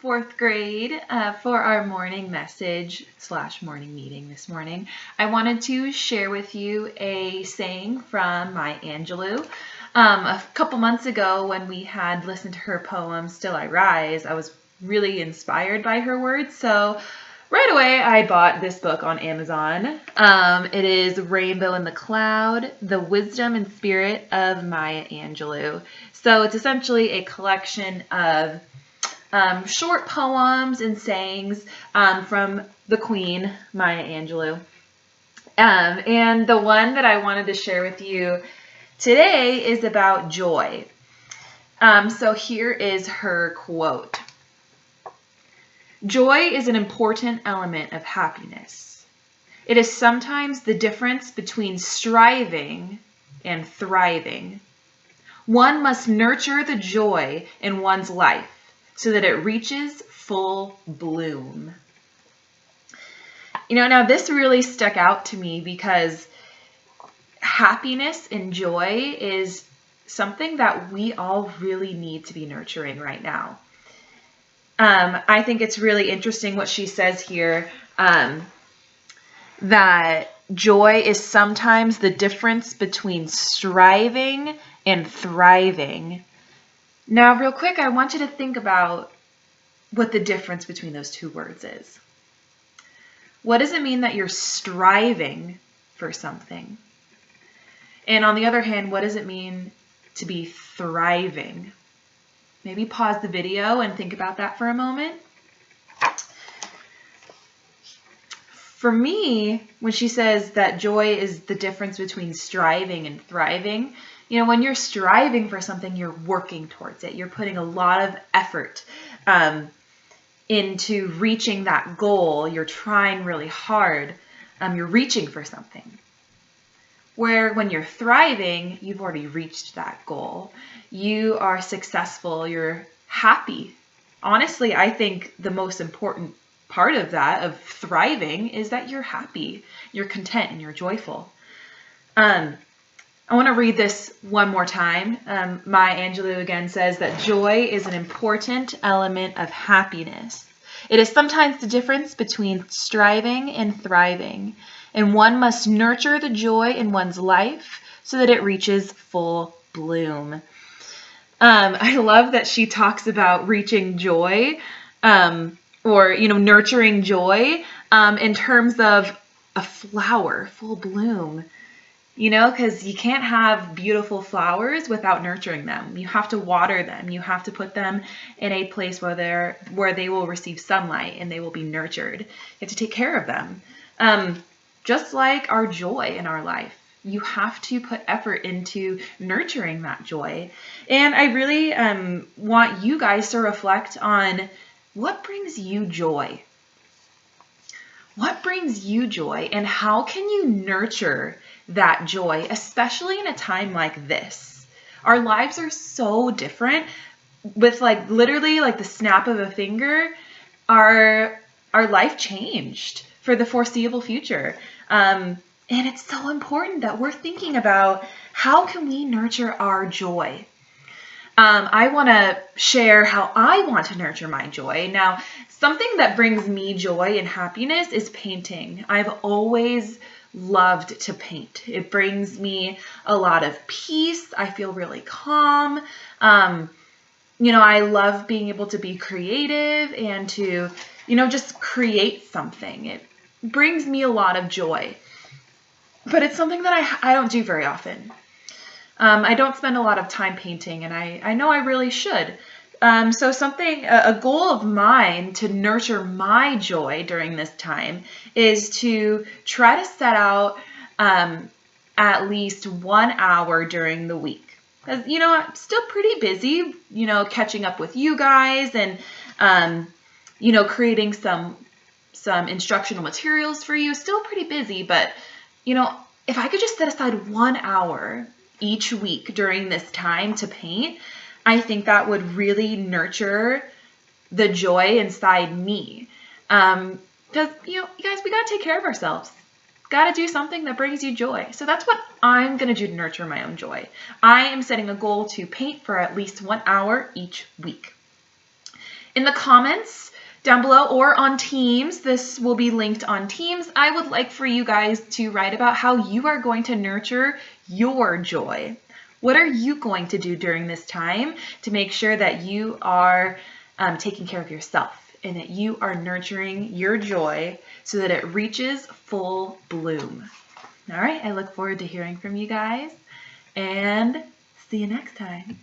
fourth grade. For our morning message / morning meeting this morning, I wanted to share with you a saying from Maya Angelou. A couple months ago when we had listened to her poem, Still I Rise, I was really inspired by her words. So right away, I bought this book on Amazon. It is Rainbow in the Cloud, The Wisdom and Spirit of Maya Angelou. So it's essentially a collection of short poems and sayings from the Queen, Maya Angelou. And the one that I wanted to share with you today is about joy. So here is her quote. Joy is an important element of happiness. It is sometimes the difference between striving and thriving. One must nurture the joy in one's life so that it reaches full bloom. Now this really stuck out to me because happiness and joy is something that we all really need to be nurturing right now. I think it's really interesting what she says here, that joy is sometimes the difference between striving and thriving. Now, real quick, I want you to think about what the difference between those two words is. What does it mean that you're striving for something? And on the other hand, what does it mean to be thriving? Maybe pause the video and think about that for a moment. For me, when she says that joy is the difference between striving and thriving, when you're striving for something, you're working towards it. You're putting a lot of effort into reaching that goal. You're trying really hard. You're reaching for something. Where when you're thriving, you've already reached that goal. You are successful. You're happy. Honestly, I think the most important part of that, of thriving, is that you're happy, you're content, and you're joyful. I want to read this one more time. Maya Angelou again says that joy is an important element of happiness. It is sometimes the difference between striving and thriving, and one must nurture the joy in one's life so that it reaches full bloom. I love that she talks about reaching joy, or nurturing joy in terms of a flower, full bloom. Because you can't have beautiful flowers without nurturing them. You have to water them. You have to put them in a place where they will receive sunlight and they will be nurtured. You have to take care of them. Just like our joy in our life. You have to put effort into nurturing that joy. And I really want you guys to reflect on what brings you joy. What brings you joy, and how can you nurture that joy, especially in a time like this? Our lives are so different. With literally the snap of a finger, our life changed for the foreseeable future. And it's so important that we're thinking about how can we nurture our joy. I want to share how I want to nurture my joy. Now, something that brings me joy and happiness is painting. I've always loved to paint. It brings me a lot of peace. I feel really calm. I love being able to be creative and to, just create something. It brings me a lot of joy. But it's something that I don't do very often. I don't spend a lot of time painting, and I know I really should. So a goal of mine to nurture my joy during this time is to try to set out at least 1 hour during the week. Because, I'm still pretty busy, catching up with you guys and, creating some instructional materials for you. Still pretty busy, but, if I could just set aside 1 hour each week during this time to paint, I think that would really nurture the joy inside me. Because, you guys, we got to take care of ourselves. Got to do something that brings you joy. So that's what I'm going to do to nurture my own joy. I am setting a goal to paint for at least 1 hour each week. In the comments down below or on Teams, this will be linked on Teams, I would like for you guys to write about how you are going to nurture your joy. What are you going to do during this time to make sure that you are taking care of yourself and that you are nurturing your joy so that it reaches full bloom? All right, I look forward to hearing from you guys, and see you next time.